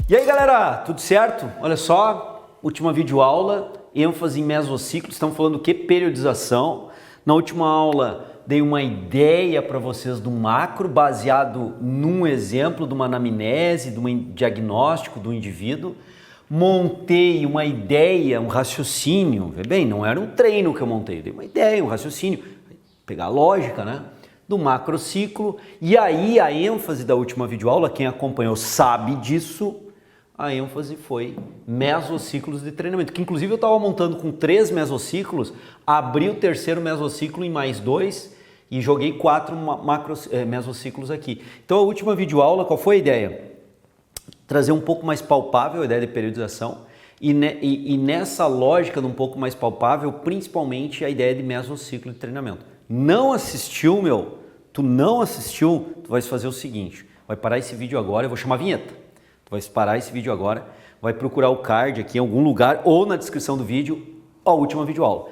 E aí galera, tudo certo? Olha só, última videoaula, ênfase em mesociclos, estamos falando do que? Periodização. Na última aula dei uma ideia para vocês do macro baseado num exemplo de uma anamnese, de um diagnóstico do indivíduo. Montei uma ideia, um raciocínio, vê bem, não era um treino que eu montei, eu dei uma ideia, um raciocínio, pegar a lógica, né? Do macrociclo. E aí a ênfase da última videoaula, quem acompanhou sabe disso, a ênfase foi mesociclos de treinamento, que inclusive eu estava montando com 3 mesociclos, abri o terceiro mesociclo em mais 2 e joguei 4 mesociclos aqui. Então a última videoaula, qual foi a ideia? Trazer um pouco mais palpável a ideia de periodização e nessa lógica de um pouco mais palpável, principalmente a ideia de mesociclo de treinamento. Não assistiu, meu? Tu não assistiu? Tu vai fazer o seguinte, vai parar esse vídeo agora, eu vou chamar a vinheta. Tu vai parar esse vídeo agora, vai procurar o card aqui em algum lugar ou na descrição do vídeo, a última videoaula.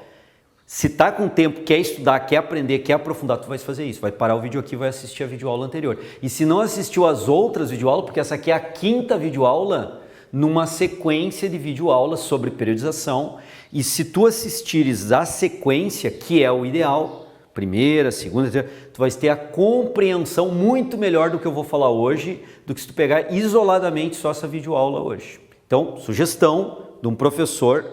Se tá com tempo, quer estudar, quer aprender, quer aprofundar, tu vai fazer isso. Vai parar o vídeo aqui e vai assistir a videoaula anterior. E se não assistiu as outras videoaulas, porque essa aqui é a 5ª videoaula numa sequência de videoaulas sobre periodização. E se tu assistires a sequência, que é o ideal, primeira, segunda, terceira, tu vai ter a compreensão muito melhor do que eu vou falar hoje, do que se tu pegar isoladamente só essa videoaula hoje. Então, sugestão de um professor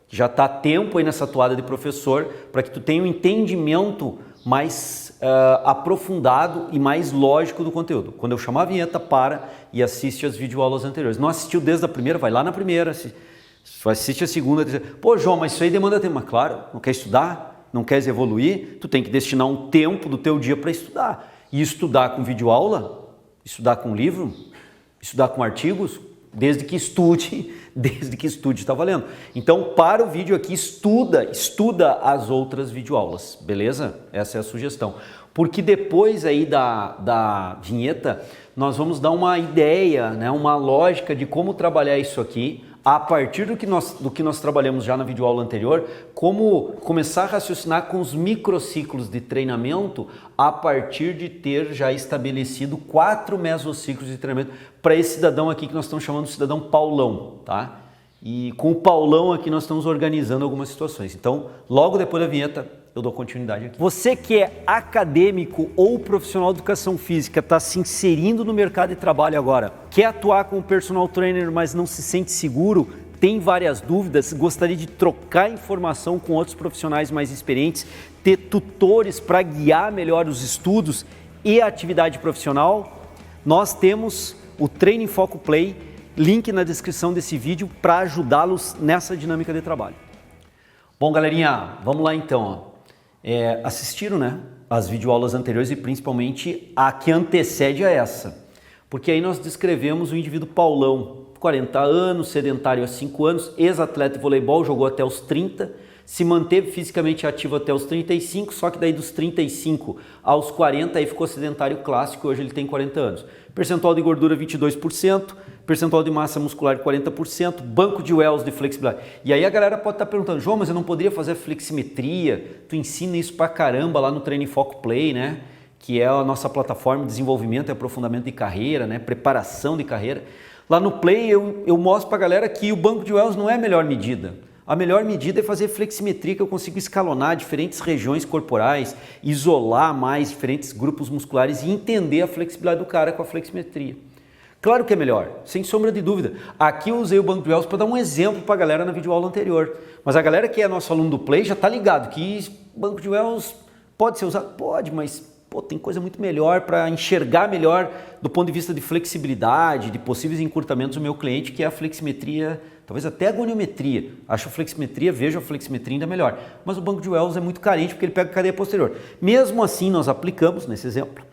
que já está há tempo aí nessa toada de professor, para que tu tenha um entendimento mais aprofundado e mais lógico do conteúdo. Quando eu chamar a vinheta, para e assiste as videoaulas anteriores. Não assistiu desde a primeira, vai lá na primeira, assiste a segunda, a terceira. Pô, João, mas isso aí demanda tempo. Mas claro, não quer estudar? Não queres evoluir? Tu tem que destinar um tempo do teu dia para estudar. E estudar com videoaula, estudar com livro, estudar com artigos, desde que estude está valendo. Então, para o vídeo aqui, estuda as outras videoaulas, beleza? Essa é a sugestão. Porque depois aí da vinheta, nós vamos dar uma ideia, né, uma lógica de como trabalhar isso aqui, a partir do que nós trabalhamos já na videoaula anterior, como começar a raciocinar com os microciclos de treinamento a partir de ter já estabelecido 4 mesociclos de treinamento para esse cidadão aqui que nós estamos chamando de cidadão Paulão, tá? E com o Paulão aqui nós estamos organizando algumas situações. Então, logo depois da vinheta, eu dou continuidade aqui. Você que é acadêmico ou profissional de educação física, está se inserindo no mercado de trabalho agora, quer atuar como personal trainer, mas não se sente seguro, tem várias dúvidas, gostaria de trocar informação com outros profissionais mais experientes, ter tutores para guiar melhor os estudos e a atividade profissional, nós temos o Treino em Foco Play, link na descrição desse vídeo para ajudá-los nessa dinâmica de trabalho. Bom, galerinha, vamos lá então. Ó. Assistiram, né, as videoaulas anteriores e principalmente a que antecede a essa. Porque aí nós descrevemos o indivíduo Paulão, 40 anos, sedentário há 5 anos, ex-atleta de voleibol, jogou até os 30, se manteve fisicamente ativo até os 35, só que daí dos 35 aos 40 aí ficou sedentário clássico, hoje ele tem 40 anos. Percentual de gordura 22%, percentual de massa muscular 40%, banco de Wells de flexibilidade. E aí a galera pode estar perguntando, João, mas eu não poderia fazer fleximetria? Tu ensina isso pra caramba lá no Treino em Foco Play, né? Que é a nossa plataforma de desenvolvimento e aprofundamento de carreira, né? Preparação de carreira. Lá no Play eu mostro pra galera que o banco de Wells não é a melhor medida. A melhor medida é fazer fleximetria, que eu consigo escalonar diferentes regiões corporais, isolar mais diferentes grupos musculares e entender a flexibilidade do cara com a fleximetria. Claro que é melhor, sem sombra de dúvida. Aqui eu usei o banco de Wells para dar um exemplo para a galera na videoaula anterior. Mas a galera que é nosso aluno do Play já está ligado que banco de Wells pode ser usado? Pode, mas pô, tem coisa muito melhor para enxergar melhor do ponto de vista de flexibilidade, de possíveis encurtamentos do meu cliente, que é a fleximetria, talvez até a goniometria. Acho a fleximetria, vejo a fleximetria ainda melhor. Mas o banco de Wells é muito carente porque ele pega a cadeia posterior. Mesmo assim, nós aplicamos, nesse exemplo,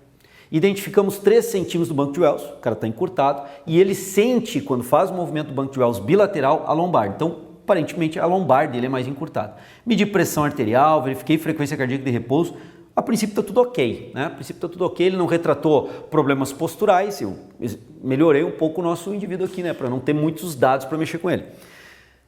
identificamos 3 centímetros do banco de Wells, o cara está encurtado, e ele sente, quando faz o movimento do banco de Wells bilateral, a lombar. Então, aparentemente, a lombar dele é mais encurtada. Medi pressão arterial, verifiquei frequência cardíaca de repouso. A princípio está tudo ok, né? A princípio está tudo ok, ele não retratou problemas posturais, eu melhorei um pouco o nosso indivíduo aqui, né? Para não ter muitos dados para mexer com ele.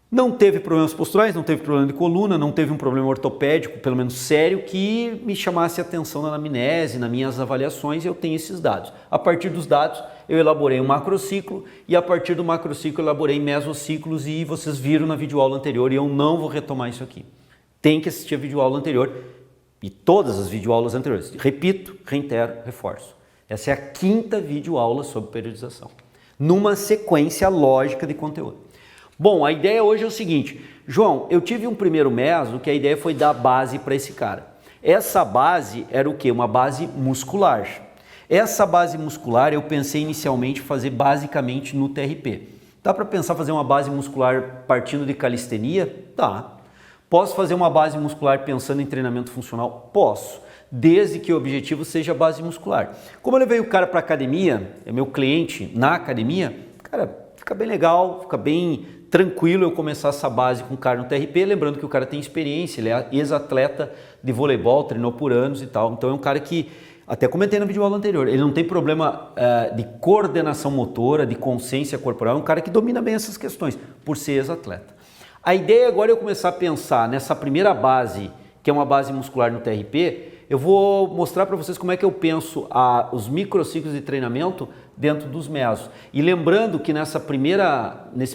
Não teve problemas posturais, não teve problema de coluna, não teve um problema ortopédico, pelo menos sério, que me chamasse a atenção na anamnese, nas minhas avaliações, e eu tenho esses dados. A partir dos dados, eu elaborei um macrociclo e a partir do macrociclo eu elaborei mesociclos e vocês viram na videoaula anterior e eu não vou retomar isso aqui. Tem que assistir a videoaula anterior e todas as videoaulas anteriores. Repito, reitero, reforço. Essa é a 5ª videoaula sobre periodização, numa sequência lógica de conteúdo. Bom, a ideia hoje é o seguinte, João, eu tive um primeiro meso que a ideia foi dar base para esse cara. Essa base era o quê? Uma base muscular. Essa base muscular eu pensei inicialmente fazer basicamente no TRP. Dá para pensar fazer uma base muscular partindo de calistenia? Dá. Posso fazer uma base muscular pensando em treinamento funcional? Posso, desde que o objetivo seja a base muscular. Como eu levei o cara para a academia, é meu cliente na academia, cara, fica bem legal, fica bem tranquilo eu começar essa base com o cara no TRP, lembrando que o cara tem experiência, ele é ex-atleta de voleibol, treinou por anos e tal, então é um cara que, até comentei na videoaula anterior, ele não tem problema de coordenação motora, de consciência corporal, é um cara que domina bem essas questões, por ser ex-atleta. A ideia agora é eu começar a pensar nessa primeira base, que é uma base muscular no TRP, eu vou mostrar para vocês como é que eu penso os microciclos de treinamento dentro dos mesos. E lembrando que nesse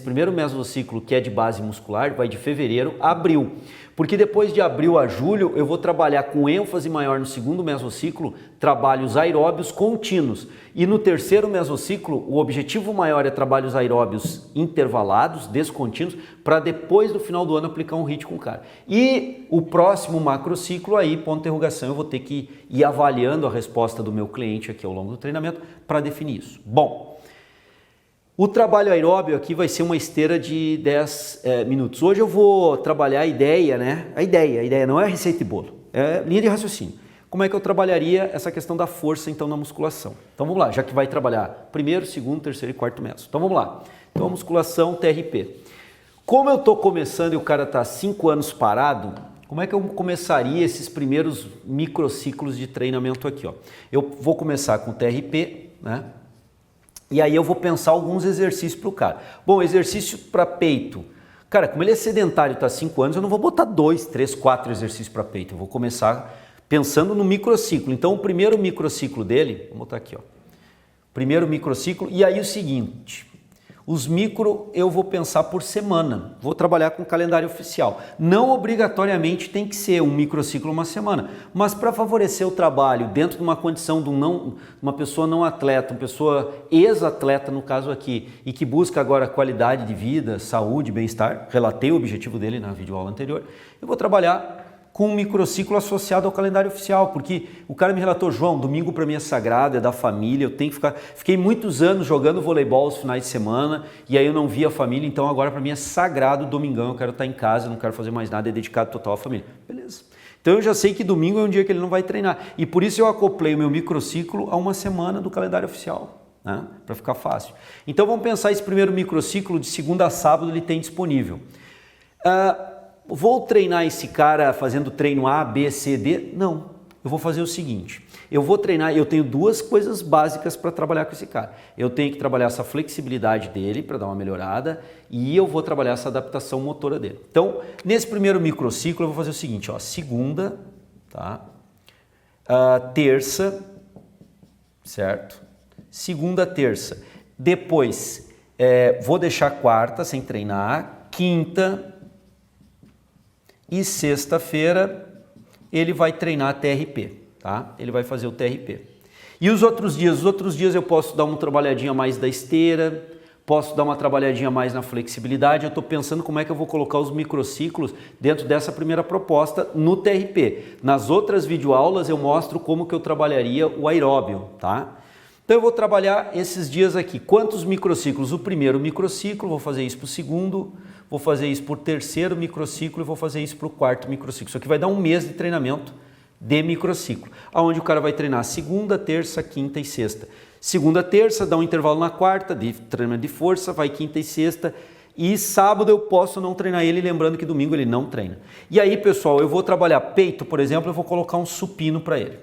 primeiro mesociclo, que é de base muscular, vai de fevereiro a abril. Porque depois de abril a julho, eu vou trabalhar com ênfase maior no segundo mesociclo, trabalhos aeróbios contínuos. E no terceiro mesociclo, o objetivo maior é trabalhos aeróbios intervalados, descontínuos, para depois do final do ano aplicar um HIIT com o cara. E o próximo macrociclo aí, ponto de interrogação, eu vou ter que ir avaliando a resposta do meu cliente aqui ao longo do treinamento para definir isso. Bom, o trabalho aeróbio aqui vai ser uma esteira de 10 minutos. Hoje eu vou trabalhar a ideia, né? A ideia não é receita de bolo, é linha de raciocínio. Como é que eu trabalharia essa questão da força então na musculação? Então vamos lá, já que vai trabalhar primeiro, segundo, terceiro e quarto meso. Então vamos lá. Então a musculação TRP. Como eu estou começando e o cara está 5 anos parado, como é que eu começaria esses primeiros microciclos de treinamento aqui? Ó? Eu vou começar com o TRP, né? E aí eu vou pensar alguns exercícios para o cara. Bom, exercício para peito. Cara, como ele é sedentário e está 5 anos, eu não vou botar 2, 3, 4 exercícios para peito. Eu vou começar pensando no microciclo. Então o primeiro microciclo dele, vou botar aqui, ó. Primeiro microciclo, e aí o seguinte, os micro eu vou pensar por semana, vou trabalhar com calendário oficial. Não obrigatoriamente tem que ser um microciclo uma semana, mas para favorecer o trabalho dentro de uma condição de uma pessoa não atleta, uma pessoa ex-atleta no caso aqui, e que busca agora qualidade de vida, saúde, bem-estar, relatei o objetivo dele na videoaula anterior, eu vou trabalhar com um microciclo associado ao calendário oficial, porque o cara me relatou, João, domingo para mim é sagrado, é da família, eu tenho que ficar... Fiquei muitos anos jogando voleibol os finais de semana e aí eu não via a família, então agora para mim é sagrado domingão, eu quero estar em casa, não quero fazer mais nada, é dedicado total à família. Beleza. Então eu já sei que domingo é um dia que ele não vai treinar e por isso eu acoplei o meu microciclo a uma semana do calendário oficial, né? Para ficar fácil. Então vamos pensar esse primeiro microciclo de segunda a sábado ele tem disponível. Vou treinar esse cara fazendo treino A, B, C, D? Não, eu vou fazer o seguinte, eu vou treinar, eu tenho 2 coisas básicas para trabalhar com esse cara. Eu tenho que trabalhar essa flexibilidade dele para dar uma melhorada e eu vou trabalhar essa adaptação motora dele. Então, nesse primeiro microciclo eu vou fazer o seguinte, ó, segunda, tá? Terça, certo? Segunda, terça. Depois, vou deixar quarta sem treinar, quinta... E sexta-feira ele vai treinar TRP, tá? Ele vai fazer o TRP. E os outros dias eu posso dar uma trabalhadinha mais da esteira, posso dar uma trabalhadinha mais na flexibilidade. Eu estou pensando como é que eu vou colocar os microciclos dentro dessa primeira proposta no TRP. Nas outras videoaulas eu mostro como que eu trabalharia o aeróbio, tá? Então eu vou trabalhar esses dias aqui. Quantos microciclos? O primeiro microciclo, vou fazer isso para o segundo, vou fazer isso para o terceiro microciclo e vou fazer isso para o quarto microciclo. Isso aqui vai dar um mês de treinamento de microciclo, onde o cara vai treinar segunda, terça, quinta e sexta. Segunda, terça, dá um intervalo na quarta, de treinamento de força, vai quinta e sexta. E sábado eu posso não treinar ele, lembrando que domingo ele não treina. E aí, pessoal, eu vou trabalhar peito, por exemplo, eu vou colocar um supino para ele.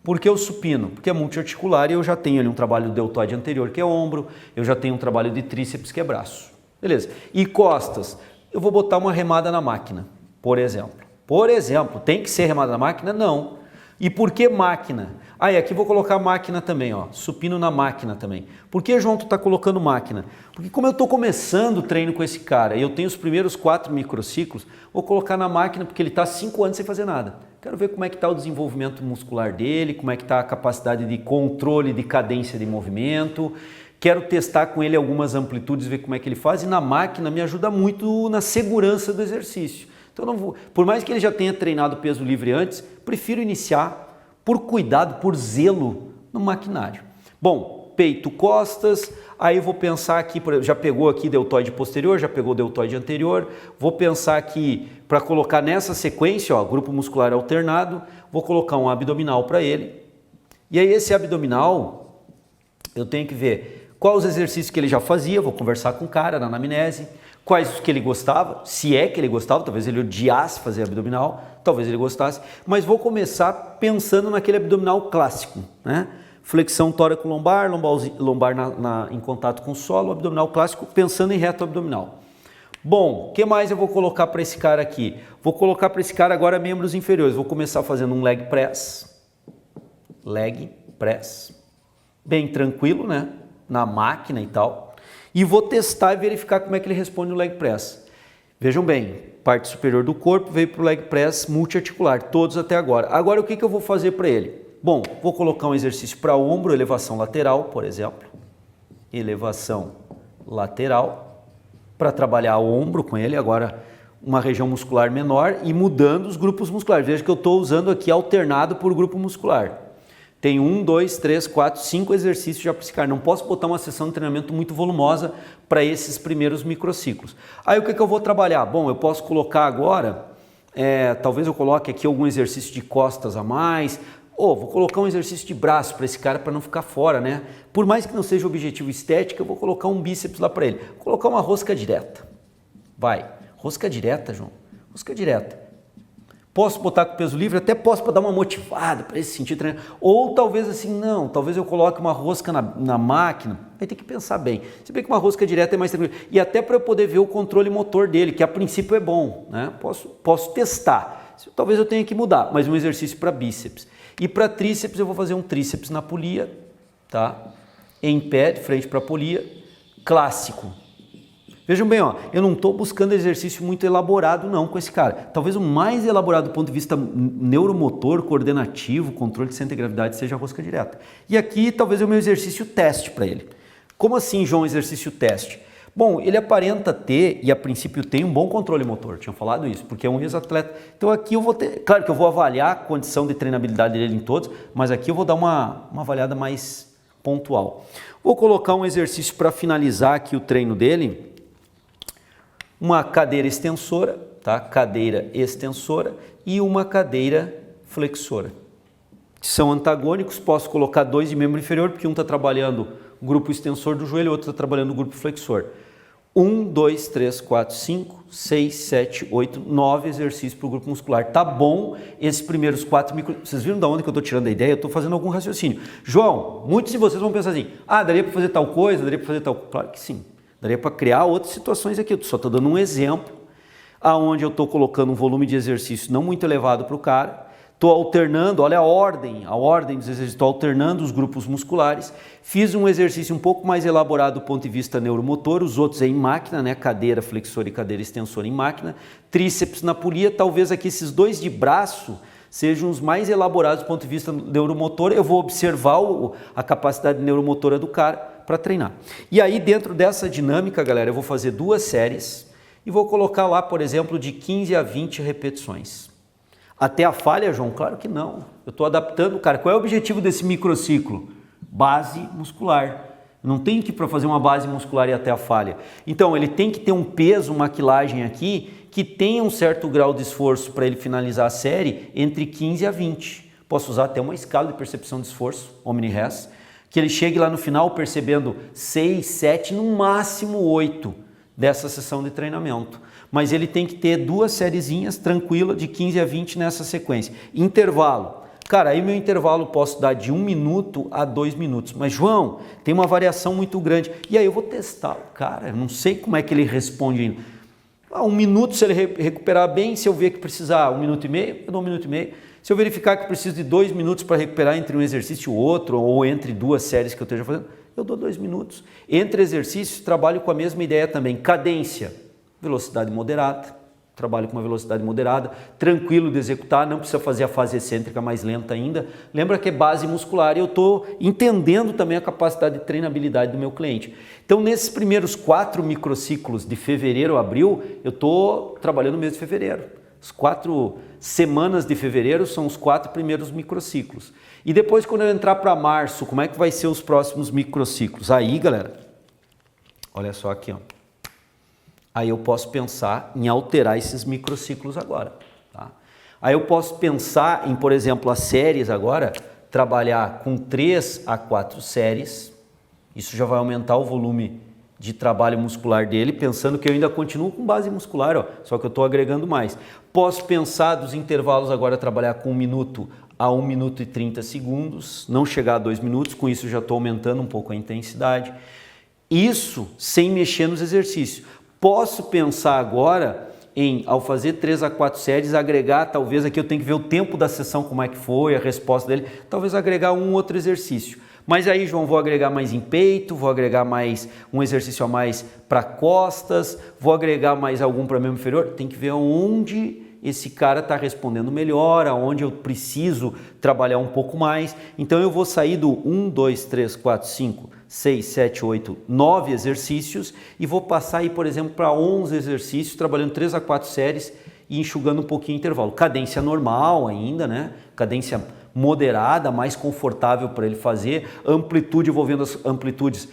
Por que o supino? Porque é multiarticular e eu já tenho ali um trabalho do deltoide anterior, que é ombro, eu já tenho um trabalho de tríceps, que é braço. Beleza. E costas? eu vou botar uma remada na máquina, por exemplo. Por exemplo, tem que ser remada na máquina? Não. E por que máquina? Ah, e aqui vou colocar máquina também, ó, supino na máquina também. Por que, João, tu tá colocando máquina? Porque como eu estou começando o treino com esse cara e eu tenho os primeiros 4 microciclos, vou colocar na máquina porque ele está 5 anos sem fazer nada. Quero ver como é que está o desenvolvimento muscular dele, como é que está a capacidade de controle de cadência de movimento. Quero testar com ele algumas amplitudes, ver como é que ele faz. E na máquina me ajuda muito na segurança do exercício. Então, não vou, por mais que ele já tenha treinado peso livre antes, prefiro iniciar por cuidado, por zelo no maquinário. Bom, peito, costas, aí eu vou pensar aqui, já pegou aqui deltoide posterior, já pegou deltoide anterior, vou pensar aqui para colocar nessa sequência, ó, grupo muscular alternado, vou colocar um abdominal para ele. E aí esse abdominal, eu tenho que ver quais os exercícios que ele já fazia, vou conversar com o cara na anamnese, quais os que ele gostava, se é que ele gostava, talvez ele odiasse fazer abdominal, talvez ele gostasse, mas vou começar pensando naquele abdominal clássico, né? Flexão tóraco-lombar, lombar em contato com o solo, abdominal clássico, pensando em reto abdominal. Bom, o que mais eu vou colocar para esse cara aqui? Vou colocar para esse cara agora membros inferiores, vou começar fazendo um leg press, bem tranquilo, né? Na máquina e tal. E vou testar e verificar como é que ele responde no leg press. Vejam bem, parte superior do corpo veio para o leg press multiarticular, todos até agora. Agora o que eu vou fazer para ele? Bom, vou colocar um exercício para ombro, elevação lateral, por exemplo. Elevação lateral, para trabalhar o ombro com ele, agora uma região muscular menor e mudando os grupos musculares. Veja que eu estou usando aqui alternado por grupo muscular. Tem 1, 2, 3, 4, 5 exercícios já para esse cara. Não posso botar uma sessão de treinamento muito volumosa para esses primeiros microciclos. Aí o que eu vou trabalhar? Bom, eu posso colocar agora, talvez eu coloque aqui algum exercício de costas a mais, ou vou colocar um exercício de braço para esse cara para não ficar fora, né? Por mais que não seja objetivo estético, eu vou colocar um bíceps lá para ele. Vou colocar uma rosca direta. Vai. Rosca direta, João. Rosca direta. Posso botar com peso livre? Até posso para dar uma motivada, para esse sentido treinar. Ou talvez assim, não, talvez eu coloque uma rosca na máquina. Aí tem que pensar bem. Se bem que uma rosca direta é mais tranquilo. E até para eu poder ver o controle motor dele, que a princípio é bom, né? Posso testar. Talvez eu tenha que mudar, mas um exercício para bíceps. E para tríceps eu vou fazer um tríceps na polia, tá? Em pé, de frente para a polia, clássico. Vejam bem, ó, eu não estou buscando exercício muito elaborado não com esse cara. Talvez o mais elaborado do ponto de vista neuromotor, coordenativo, controle de centro de gravidade seja a rosca direta. E aqui talvez é o meu exercício teste para ele. Como assim, João, exercício teste? Bom, ele aparenta ter, e a princípio tem, um bom controle motor, tinha falado isso, porque é um ex-atleta. Então aqui eu vou ter, claro que eu vou avaliar a condição de treinabilidade dele em todos, mas aqui eu vou dar uma avaliada mais pontual. Vou colocar um exercício para finalizar aqui o treino dele. Uma cadeira extensora, tá? Cadeira extensora e uma cadeira flexora. São antagônicos, posso colocar 2 de membro inferior, porque um está trabalhando o grupo extensor do joelho, o outro está trabalhando o grupo flexor. 1, 2, 3, 4, 5, 6, 7, 8, 9 exercícios para o grupo muscular. Tá bom esses primeiros 4 micro... Vocês viram de onde que eu estou tirando a ideia? Eu estou fazendo algum raciocínio. João, muitos de vocês vão pensar assim, daria para fazer tal coisa, daria para fazer tal... Claro que sim. Daria para criar outras situações aqui, eu só estou dando um exemplo, aonde eu estou colocando um volume de exercício não muito elevado para o cara, estou alternando, olha a ordem dos exercícios, estou alternando os grupos musculares, fiz um exercício um pouco mais elaborado do ponto de vista neuromotor, os outros é em máquina, né? Cadeira flexora e cadeira extensora em máquina, tríceps na polia, talvez aqui esses 2 de braço sejam os mais elaborados do ponto de vista neuromotor, eu vou observar a capacidade neuromotora do cara, para treinar. E aí dentro dessa dinâmica, galera, eu vou fazer 2 séries e vou colocar lá, por exemplo, de 15 a 20 repetições. Até a falha, João? Claro que não. Eu estou adaptando, cara. Qual é o objetivo desse microciclo? Base muscular. Eu não tenho que ir para fazer uma base muscular e até a falha. Então, ele tem que ter um peso, uma quilagem aqui, que tenha um certo grau de esforço para ele finalizar a série entre 15 a 20. Posso usar até uma escala de percepção de esforço, Omni-Res, que ele chegue lá no final percebendo 6, 7, no máximo 8 dessa sessão de treinamento. Mas ele tem que ter 2 sériezinhas tranquilas de 15 a 20 nessa sequência. Intervalo. Cara, aí meu intervalo posso dar de 1 minuto a 2 minutos. Mas, João, tem uma variação muito grande. E aí eu vou testar o cara, eu não sei como é que ele responde ainda. 1 minuto se ele recuperar bem, se eu ver que precisar 1 minuto e meio, eu dou 1 minuto e meio. Se eu verificar que preciso de 2 minutos para recuperar entre um exercício e outro, ou entre 2 séries que eu esteja fazendo, eu dou 2 minutos. Entre exercícios, trabalho com a mesma ideia também. Cadência, velocidade moderada. Trabalho com uma velocidade moderada, tranquilo de executar, não precisa fazer a fase excêntrica mais lenta ainda. Lembra que é base muscular e eu estou entendendo também a capacidade de treinabilidade do meu cliente. Então, nesses primeiros 4 microciclos de fevereiro a abril, eu estou trabalhando no mês de fevereiro. As 4 semanas de fevereiro são os 4 primeiros microciclos. E depois, quando eu entrar para março, como é que vai ser os próximos microciclos? Aí, galera, olha só aqui, ó. Aí eu posso pensar em alterar esses microciclos agora. Tá? Aí eu posso pensar em, por exemplo, as séries agora, trabalhar com 3 a 4 séries. Isso já vai aumentar o volume de trabalho muscular dele, pensando que eu ainda continuo com base muscular, ó, só que eu estou agregando mais. Posso pensar dos intervalos agora trabalhar com 1 minuto a 1 minuto e 30 segundos, não chegar a 2 minutos, com isso já estou aumentando um pouco a intensidade. Isso sem mexer nos exercícios. Posso pensar agora em, ao fazer 3 a 4 séries, agregar, talvez aqui eu tenho que ver o tempo da sessão, como é que foi, a resposta dele, talvez agregar um outro exercício. Mas aí, João, vou agregar mais em peito, vou agregar mais um exercício a mais para costas, vou agregar mais algum para membro inferior, tem que ver onde esse cara está respondendo melhor, aonde eu preciso trabalhar um pouco mais. Então eu vou sair do 1, 2, 3, 4, 5, 6, 7, 8, 9 exercícios e vou passar aí, por exemplo, para 11 exercícios, trabalhando 3 a 4 séries e enxugando um pouquinho o intervalo. Cadência normal ainda, né? Cadência moderada, mais confortável para ele fazer, amplitude, envolvendo as amplitudes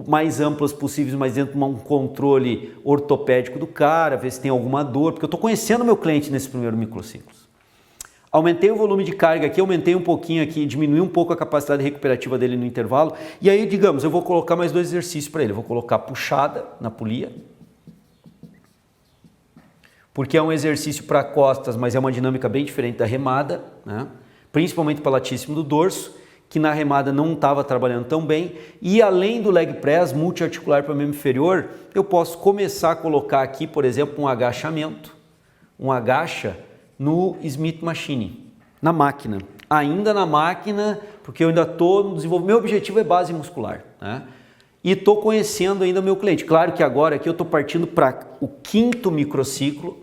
mais amplas possíveis, mas dentro de um controle ortopédico do cara, ver se tem alguma dor, porque eu estou conhecendo meu cliente nesse primeiro microciclo. Aumentei o volume de carga aqui, aumentei um pouquinho aqui, diminui um pouco a capacidade recuperativa dele no intervalo, e aí, digamos, eu vou colocar mais 2 exercícios para ele. Eu vou colocar puxada na polia, porque é um exercício para costas, mas é uma dinâmica bem diferente da remada, né? Principalmente para latíssimo do dorso, que na remada não estava trabalhando tão bem. E além do leg press multiarticular para membro inferior, eu posso começar a colocar aqui, por exemplo, um agachamento, um agacha no Smith Machine, na máquina. Ainda na máquina, porque eu ainda estou no desenvolvimento. Meu objetivo é base muscular, né? E estou conhecendo ainda o meu cliente. Claro que agora aqui eu estou partindo para o 5º microciclo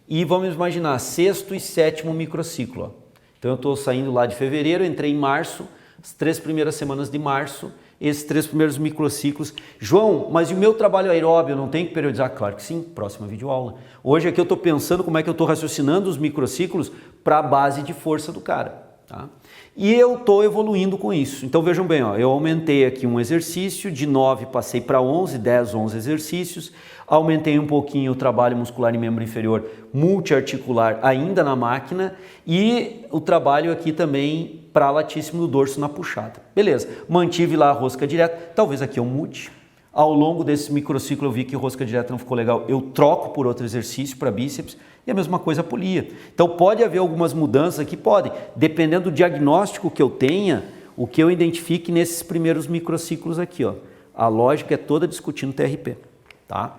e vamos imaginar 6º e 7º microciclo, ó. Então eu estou saindo lá de fevereiro, entrei em março, as 3 primeiras semanas de março, esses 3 primeiros microciclos. João, mas e o meu trabalho aeróbio, eu não tenho que periodizar? Claro que sim, próxima videoaula. Hoje aqui eu estou pensando como é que eu estou raciocinando os microciclos para a base de força do cara. Tá? E eu estou evoluindo com isso. Então vejam bem, ó, eu aumentei aqui um exercício, de 9 passei para 11, 10, 11 exercícios, aumentei um pouquinho o trabalho muscular em membro inferior multiarticular ainda na máquina e o trabalho aqui também para latíssimo do dorso na puxada. Beleza, mantive lá a rosca direta, talvez aqui eu mude. Ao longo desse microciclo eu vi que rosca direta não ficou legal, eu troco por outro exercício para bíceps e a mesma coisa a polia. Então pode haver algumas mudanças aqui, pode, dependendo do diagnóstico que eu tenha, o que eu identifique nesses primeiros microciclos aqui, ó. A lógica é toda discutindo TRP, tá?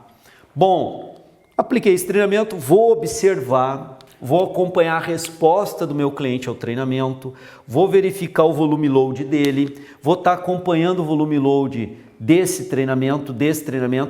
Bom, apliquei esse treinamento, vou observar, vou acompanhar a resposta do meu cliente ao treinamento, vou verificar o volume load dele, vou estar acompanhando o volume load desse treinamento.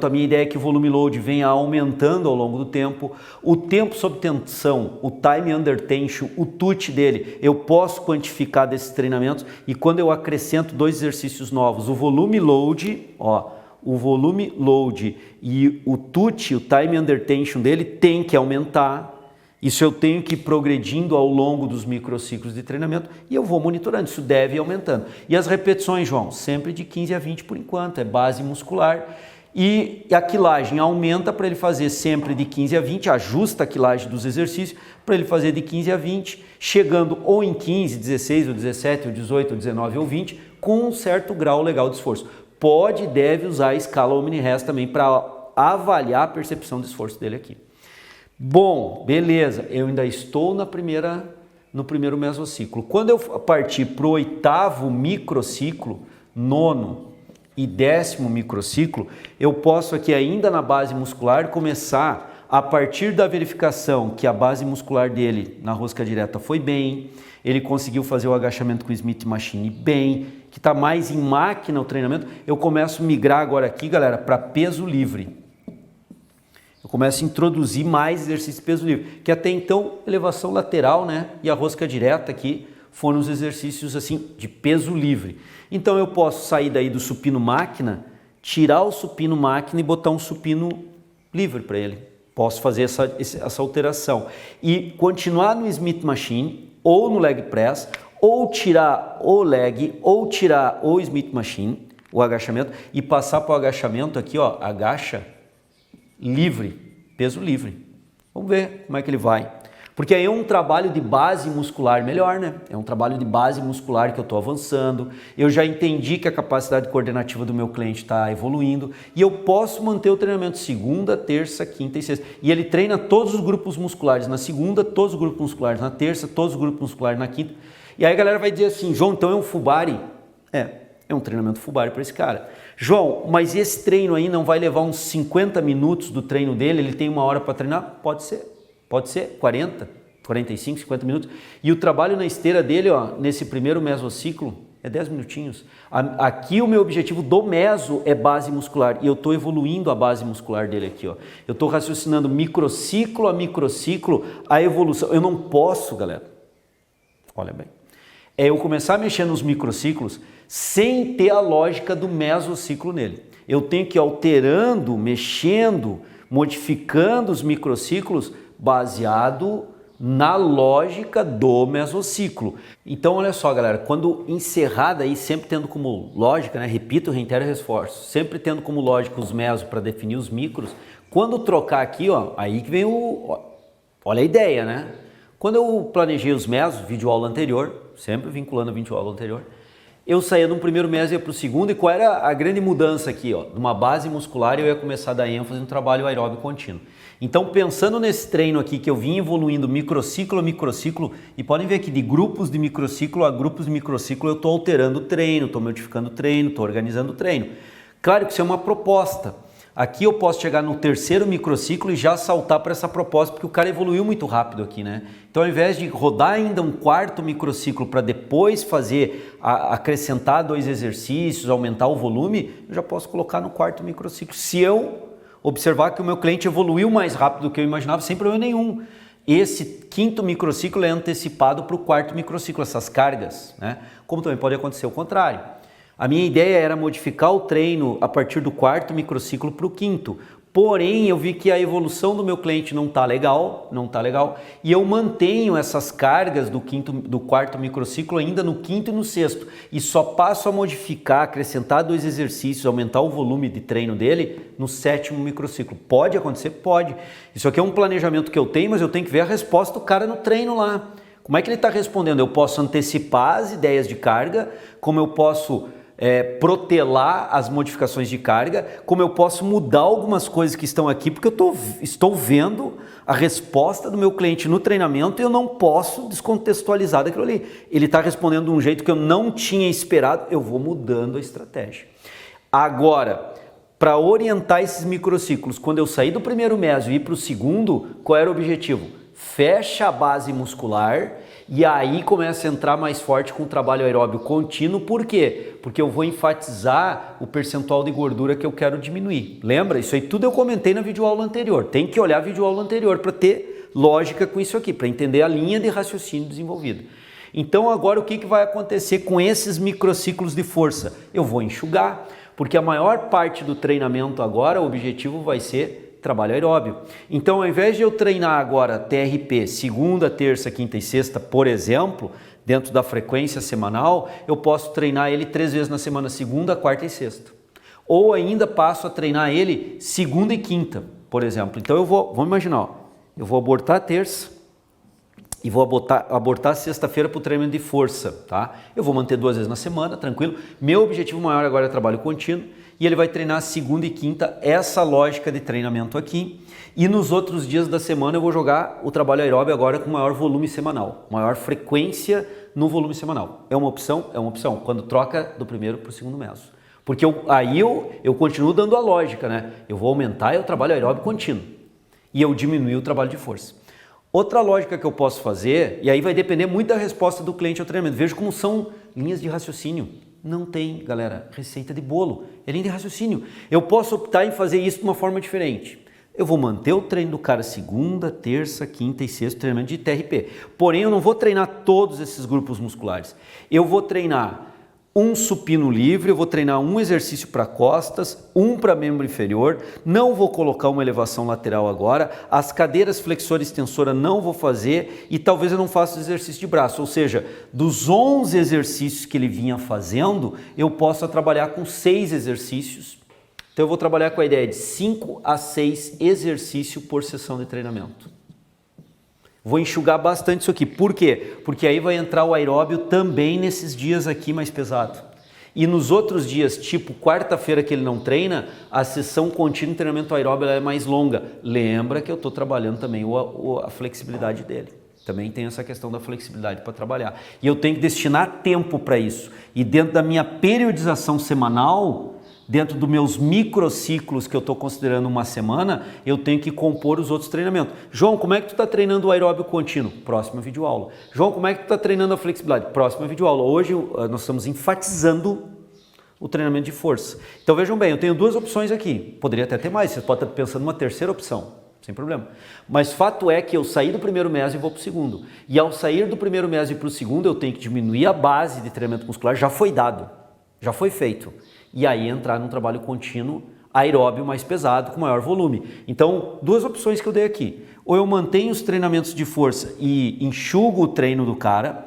A minha ideia é que o volume load venha aumentando ao longo do tempo, o tempo sob tensão, o time under tension, o TUT dele, eu posso quantificar desses treinamentos e quando eu acrescento 2 exercícios novos, o volume load, ó, o volume load e o TUT, o time under tension dele tem que aumentar. Isso eu tenho que ir progredindo ao longo dos microciclos de treinamento e eu vou monitorando, isso deve ir aumentando. E as repetições, João, sempre de 15 a 20 por enquanto, é base muscular. E a quilagem aumenta para ele fazer sempre de 15 a 20, ajusta a quilagem dos exercícios para ele fazer de 15 a 20, chegando ou em 15, 16, ou 17, ou 18, ou 19 ou 20, com um certo grau legal de esforço. Pode e deve usar a escala Omni-Res também para avaliar a percepção de esforço dele aqui. Bom, beleza, eu ainda estou no primeiro mesociclo. Quando eu partir para o 8º microciclo, 9º e 10º microciclo, eu posso aqui ainda na base muscular começar a partir da verificação que a base muscular dele na rosca direta foi bem, ele conseguiu fazer o agachamento com o Smith Machine bem, que está mais em máquina o treinamento, eu começo a migrar agora aqui, galera, para peso livre. Eu começo a introduzir mais exercícios de peso livre, que até então elevação lateral, né, e a rosca direta aqui foram os exercícios assim de peso livre. Então eu posso sair daí do supino máquina, tirar o supino máquina e botar um supino livre para ele. Posso fazer essa alteração e continuar no Smith Machine ou no leg press, ou tirar o leg, ou tirar o Smith Machine, o agachamento, e passar para o agachamento aqui, ó, agacha livre, peso livre. Vamos ver como é que ele vai. Porque aí é um trabalho de base muscular melhor, né? É um trabalho de base muscular que eu estou avançando, eu já entendi que a capacidade coordenativa do meu cliente está evoluindo e eu posso manter o treinamento segunda, terça, quinta e sexta. E ele treina todos os grupos musculares na segunda, todos os grupos musculares na terça, todos os grupos musculares na quinta. E aí a galera vai dizer assim, João, então é um full body? É um treinamento full body para esse cara. João, mas esse treino aí não vai levar uns 50 minutos do treino dele? Ele tem 1 hora para treinar? Pode ser 40, 45, 50 minutos. E o trabalho na esteira dele, ó, nesse primeiro mesociclo, é 10 minutinhos. Aqui o meu objetivo do meso é base muscular e eu estou evoluindo a base muscular dele aqui, ó. Eu estou raciocinando microciclo a microciclo a evolução. Eu não posso, galera, olha bem, eu começar a mexer nos microciclos sem ter a lógica do mesociclo nele. Eu tenho que ir alterando, mexendo, modificando os microciclos baseado na lógica do mesociclo. Então, olha só, galera, quando encerrada aí, sempre tendo como lógica, né, repito, reitero e reforço, sempre tendo como lógica os mesos para definir os micros, quando trocar aqui, ó, aí que vem olha a ideia, né? Quando eu planejei os mesos, vídeo aula anterior, sempre vinculando a vídeo aula anterior, eu saía de um primeiro meso e ia para o segundo, e qual era a grande mudança aqui? Ó? De uma base muscular eu ia começar a dar ênfase no trabalho aeróbico contínuo. Então, pensando nesse treino aqui que eu vim evoluindo microciclo a microciclo, e podem ver que de grupos de microciclo a grupos de microciclo eu estou alterando o treino, estou modificando o treino, estou organizando o treino. Claro que isso é uma proposta. Aqui eu posso chegar no terceiro microciclo e já saltar para essa proposta, porque o cara evoluiu muito rápido aqui, né? Então, ao invés de rodar ainda um quarto microciclo para depois fazer, acrescentar 2 exercícios, aumentar o volume, eu já posso colocar no quarto microciclo. Se eu observar que o meu cliente evoluiu mais rápido do que eu imaginava, sem problema nenhum. Esse quinto microciclo é antecipado para o quarto microciclo, essas cargas, né? Como também pode acontecer o contrário. A minha ideia era modificar o treino a partir do quarto microciclo para o quinto. Porém, eu vi que a evolução do meu cliente não está legal, e eu mantenho essas cargas do quarto microciclo ainda no quinto e no sexto, e só passo a modificar, acrescentar 2 exercícios, aumentar o volume de treino dele no 7º microciclo. Pode acontecer? Pode. Isso aqui é um planejamento que eu tenho, mas eu tenho que ver a resposta do cara no treino lá. Como é que ele está respondendo? Eu posso antecipar as ideias de carga, como eu posso protelar as modificações de carga, como eu posso mudar algumas coisas que estão aqui, porque eu estou vendo a resposta do meu cliente no treinamento e eu não posso descontextualizar daquilo ali. Ele está respondendo de um jeito que eu não tinha esperado, eu vou mudando a estratégia. Agora, para orientar esses microciclos, quando eu sair do primeiro meso e ir para o segundo, qual era o objetivo? Fecha a base muscular e aí começa a entrar mais forte com o trabalho aeróbio contínuo. Por quê? Porque eu vou enfatizar o percentual de gordura que eu quero diminuir. Lembra? Isso aí tudo eu comentei na videoaula anterior. Tem que olhar a videoaula anterior para ter lógica com isso aqui, para entender a linha de raciocínio desenvolvida. Então agora o que vai acontecer com esses microciclos de força? Eu vou enxugar, porque a maior parte do treinamento agora, o objetivo vai ser trabalho aeróbio. Então, ao invés de eu treinar agora TRP segunda, terça, quinta e sexta, por exemplo, dentro da frequência semanal, eu posso treinar ele 3 vezes na semana, segunda, quarta e sexta. Ou ainda passo a treinar ele segunda e quinta, por exemplo. Então, vamos imaginar, ó, eu vou abortar a terça e vou abortar sexta-feira para o treinamento de força, tá? Eu vou manter 2 vezes na semana, tranquilo. Meu objetivo maior agora é trabalho contínuo. E ele vai treinar segunda e quinta, essa lógica de treinamento aqui. E nos outros dias da semana eu vou jogar o trabalho aeróbio agora com maior volume semanal, maior frequência no volume semanal. É uma opção? É uma opção, quando troca do primeiro para o segundo meso. Porque aí eu continuo dando a lógica, né? Eu vou aumentar o trabalho aeróbio contínuo. e eu diminuir o trabalho de força. Outra lógica que eu posso fazer, e aí vai depender muito da resposta do cliente ao treinamento. Veja como são linhas de raciocínio. Não tem, galera, receita de bolo, é linha de raciocínio. Eu posso optar em fazer isso de uma forma diferente. Eu vou manter o treino do cara segunda, terça, quinta e sexta, treinamento de TRP. Porém, eu não vou treinar todos esses grupos musculares. Eu vou treinar um supino livre, eu vou treinar um exercício para costas, um para membro inferior, não vou colocar uma elevação lateral agora, as cadeiras flexora e extensora não vou fazer e talvez eu não faça exercício de braço, ou seja, dos 11 exercícios que ele vinha fazendo, eu possa trabalhar com 6 exercícios. Então eu vou trabalhar com a ideia de 5 a 6 exercícios por sessão de treinamento. Vou enxugar bastante isso aqui. Por quê? Porque aí vai entrar o aeróbio também nesses dias aqui mais pesado. E nos outros dias, tipo quarta-feira que ele não treina, a sessão contínua de treinamento aeróbio é mais longa. Lembra que eu estou trabalhando também a flexibilidade dele. Também tem essa questão da flexibilidade para trabalhar. E eu tenho que destinar tempo para isso. E dentro da minha periodização semanal, dentro dos meus microciclos que eu estou considerando uma semana, eu tenho que compor os outros treinamentos. João, como é que tu está treinando o aeróbio contínuo? Próxima videoaula. João, como é que tu está treinando a flexibilidade? Próxima videoaula. Hoje nós estamos enfatizando o treinamento de força. Então vejam bem, eu tenho 2 opções aqui. Poderia até ter mais, você pode estar pensando numa terceira opção, sem problema. Mas fato é que eu saí do primeiro mês e vou para o segundo. E ao sair do primeiro mês e para o segundo, eu tenho que diminuir a base de treinamento muscular, já foi dado, já foi feito. E aí entrar num trabalho contínuo aeróbio mais pesado, com maior volume. Então, 2 opções que eu dei aqui. Ou eu mantenho os treinamentos de força e enxugo o treino do cara,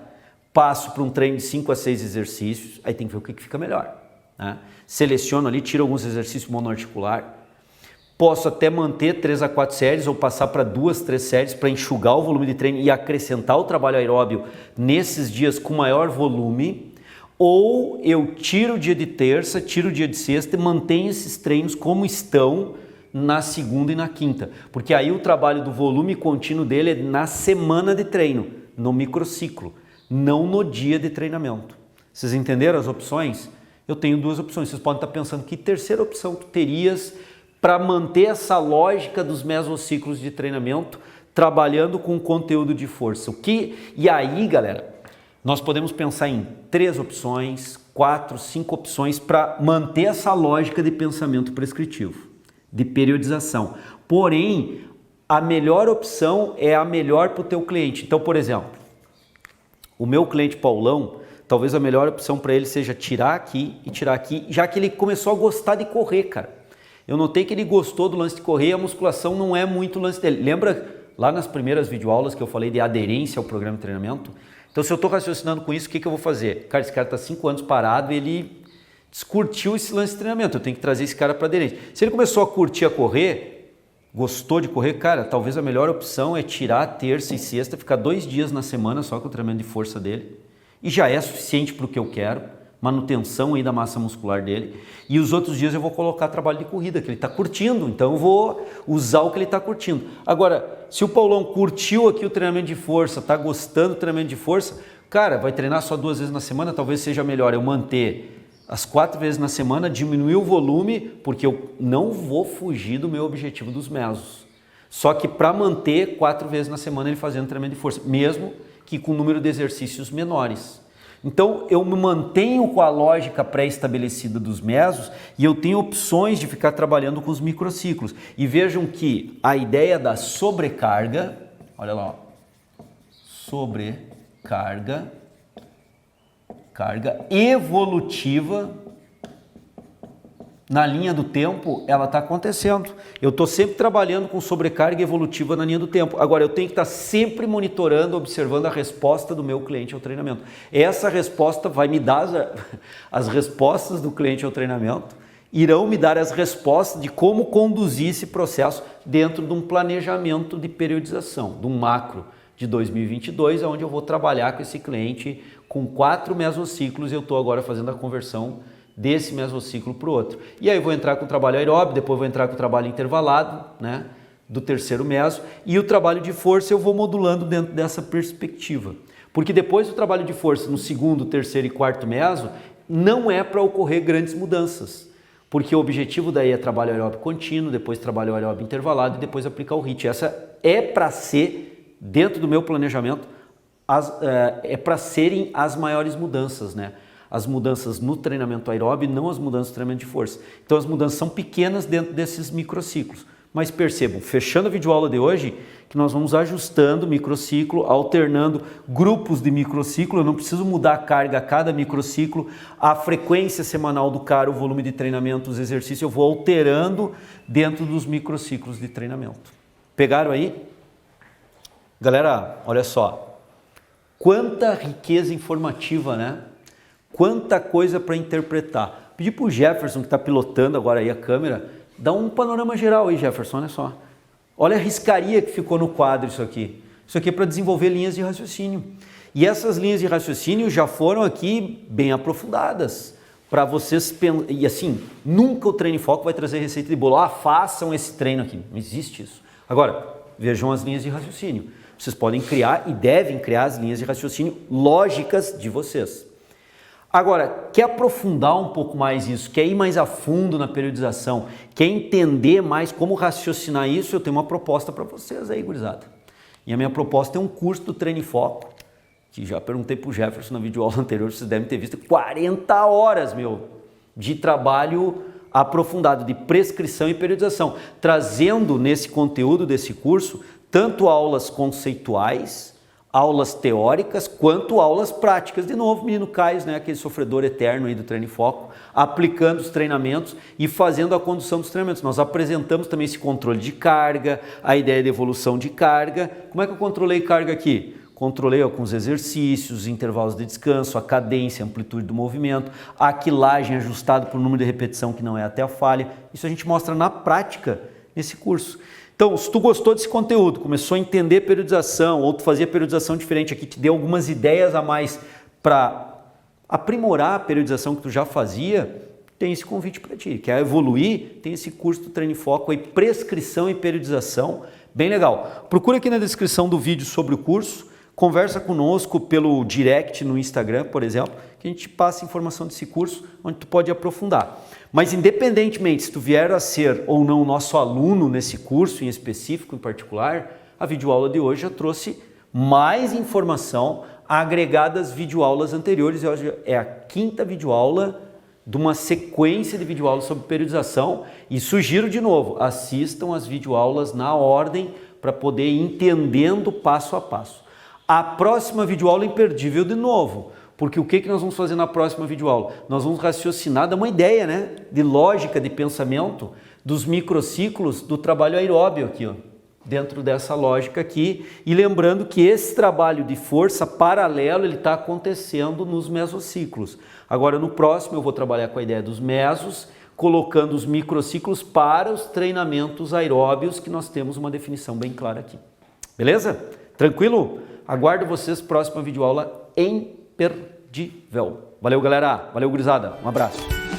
passo para um treino de 5 a 6 exercícios, aí tem que ver o que fica melhor. Né? Seleciono ali, tiro alguns exercícios monoarticular. Posso até manter 3 a 4 séries ou passar para 2, 3 séries para enxugar o volume de treino e acrescentar o trabalho aeróbio nesses dias com maior volume. Ou eu tiro o dia de terça, tiro o dia de sexta e mantenho esses treinos como estão na segunda e na quinta. Porque aí o trabalho do volume contínuo dele é na semana de treino, no microciclo, não no dia de treinamento. Vocês entenderam as opções? Eu tenho 2 opções. Vocês podem estar pensando que terceira opção tu terias para manter essa lógica dos mesociclos de treinamento, trabalhando com conteúdo de força. E aí, galera, nós podemos pensar em 3 opções, 4, 5 opções para manter essa lógica de pensamento prescritivo, de periodização. Porém, a melhor opção é a melhor para o teu cliente. Então, por exemplo, o meu cliente Paulão, talvez a melhor opção para ele seja tirar aqui e tirar aqui, já que ele começou a gostar de correr, cara. Eu notei que ele gostou do lance de correr e a musculação não é muito o lance dele. Lembra lá nas primeiras videoaulas que eu falei de aderência ao programa de treinamento? Então, se eu estou raciocinando com isso, o que eu vou fazer? Cara, esse cara está 5 anos parado e ele descurtiu esse lance de treinamento. Eu tenho que trazer esse cara para aderência. Se ele começou a curtir a correr, gostou de correr, cara, talvez a melhor opção é tirar terça e sexta, ficar 2 dias na semana só com o treinamento de força dele. E já é suficiente para o que eu quero, manutenção aí da massa muscular dele. E os outros dias eu vou colocar trabalho de corrida, que ele está curtindo. Então eu vou usar o que ele está curtindo. Agora, se o Paulão curtiu aqui o treinamento de força, está gostando do treinamento de força, cara, vai treinar só 2 vezes na semana, talvez seja melhor eu manter as 4 vezes na semana, diminuir o volume, porque eu não vou fugir do meu objetivo dos mesos. Só que para manter 4 vezes na semana ele fazendo treinamento de força, mesmo que com número de exercícios menores. Então eu me mantenho com a lógica pré-estabelecida dos mesos e eu tenho opções de ficar trabalhando com os microciclos. E vejam que a ideia da sobrecarga, olha lá, ó, sobrecarga, carga evolutiva na linha do tempo, ela está acontecendo. Eu estou sempre trabalhando com sobrecarga evolutiva na linha do tempo. Agora, eu tenho que estar sempre monitorando, observando a resposta do meu cliente ao treinamento. Essa resposta vai me dar as respostas do cliente ao treinamento, irão me dar as respostas de como conduzir esse processo dentro de um planejamento de periodização, de um macro de 2022, onde eu vou trabalhar com esse cliente com 4 mesociclos e eu estou agora fazendo a conversão desse mesociclo para o outro. E aí eu vou entrar com o trabalho aeróbio, depois vou entrar com o trabalho intervalado, né, do terceiro meso, e o trabalho de força eu vou modulando dentro dessa perspectiva. Porque depois do trabalho de força no segundo, terceiro e quarto meso, não é para ocorrer grandes mudanças. porque o objetivo daí é trabalho aeróbico contínuo, depois trabalho aeróbico intervalado e depois aplicar o HIIT. Essa é para ser, dentro do meu planejamento, é para serem as maiores mudanças, né? As mudanças no treinamento aeróbio, não as mudanças no treinamento de força. Então as mudanças são pequenas dentro desses microciclos. Mas percebam, fechando a videoaula de hoje, que nós vamos ajustando o microciclo, alternando grupos de microciclo. Eu não preciso mudar a carga a cada microciclo, a frequência semanal do cara, o volume de treinamento, os exercícios, eu vou alterando dentro dos microciclos de treinamento. Pegaram aí? Galera, olha só. Quanta riqueza informativa, né? Quanta coisa para interpretar. Pedi para o Jefferson, que está pilotando agora aí a câmera, dá um panorama geral aí, Jefferson, olha só. Olha a riscaria que ficou no quadro isso aqui. Isso aqui é para desenvolver linhas de raciocínio. E essas linhas de raciocínio já foram aqui bem aprofundadas. Para vocês, e assim, nunca o Treino em Foco vai trazer receita de bolo. Ah, façam esse treino aqui. Não existe isso. Agora, vejam as linhas de raciocínio. Vocês podem criar e devem criar as linhas de raciocínio lógicas de vocês. Agora, quer aprofundar um pouco mais isso, quer ir mais a fundo na periodização, quer entender mais como raciocinar isso, eu tenho uma proposta para vocês aí, gurizada. E a minha proposta é um curso do Treino em Foco, que já perguntei para o Jefferson na videoaula anterior, vocês devem ter visto, 40 horas, de trabalho aprofundado, de prescrição e periodização, trazendo nesse conteúdo desse curso, tanto aulas conceituais, aulas teóricas, quanto aulas práticas. De novo, menino Caio, né, aquele sofredor eterno aí do Treino em Foco, aplicando os treinamentos e fazendo a condução dos treinamentos. Nós apresentamos também esse controle de carga, a ideia de evolução de carga. Como é que eu controlei carga aqui? Controlei com os exercícios, os intervalos de descanso, a cadência, a amplitude do movimento, a quilagem ajustada por número de repetição que não é até a falha. Isso a gente mostra na prática nesse curso. Então, se tu gostou desse conteúdo, começou a entender periodização, ou tu fazia periodização diferente aqui, te deu algumas ideias a mais para aprimorar a periodização que tu já fazia, tem esse convite para ti. Quer evoluir? Tem esse curso do Treino em Foco aí, prescrição e periodização, bem legal. Procura aqui na descrição do vídeo sobre o curso, conversa conosco pelo direct no Instagram, por exemplo, que a gente passa informação desse curso, onde tu pode aprofundar. Mas independentemente se tu vier a ser ou não nosso aluno nesse curso em específico, em particular, a videoaula de hoje já trouxe mais informação agregada às videoaulas anteriores. Hoje é a 5ª videoaula de uma sequência de videoaulas sobre periodização e sugiro de novo, assistam as videoaulas na ordem para poder ir entendendo passo a passo. A próxima videoaula é imperdível de novo. Porque o que nós vamos fazer na próxima videoaula? Nós vamos raciocinar, dar uma ideia, né, de lógica, de pensamento, dos microciclos do trabalho aeróbio aqui, ó, dentro dessa lógica aqui. E lembrando que esse trabalho de força paralelo, ele está acontecendo nos mesociclos. Agora, no próximo, eu vou trabalhar com a ideia dos mesos, colocando os microciclos para os treinamentos aeróbios, que nós temos uma definição bem clara aqui. Beleza? Tranquilo? Aguardo vocês próxima videoaula imperdível. Valeu, galera. Valeu, gurizada. Um abraço.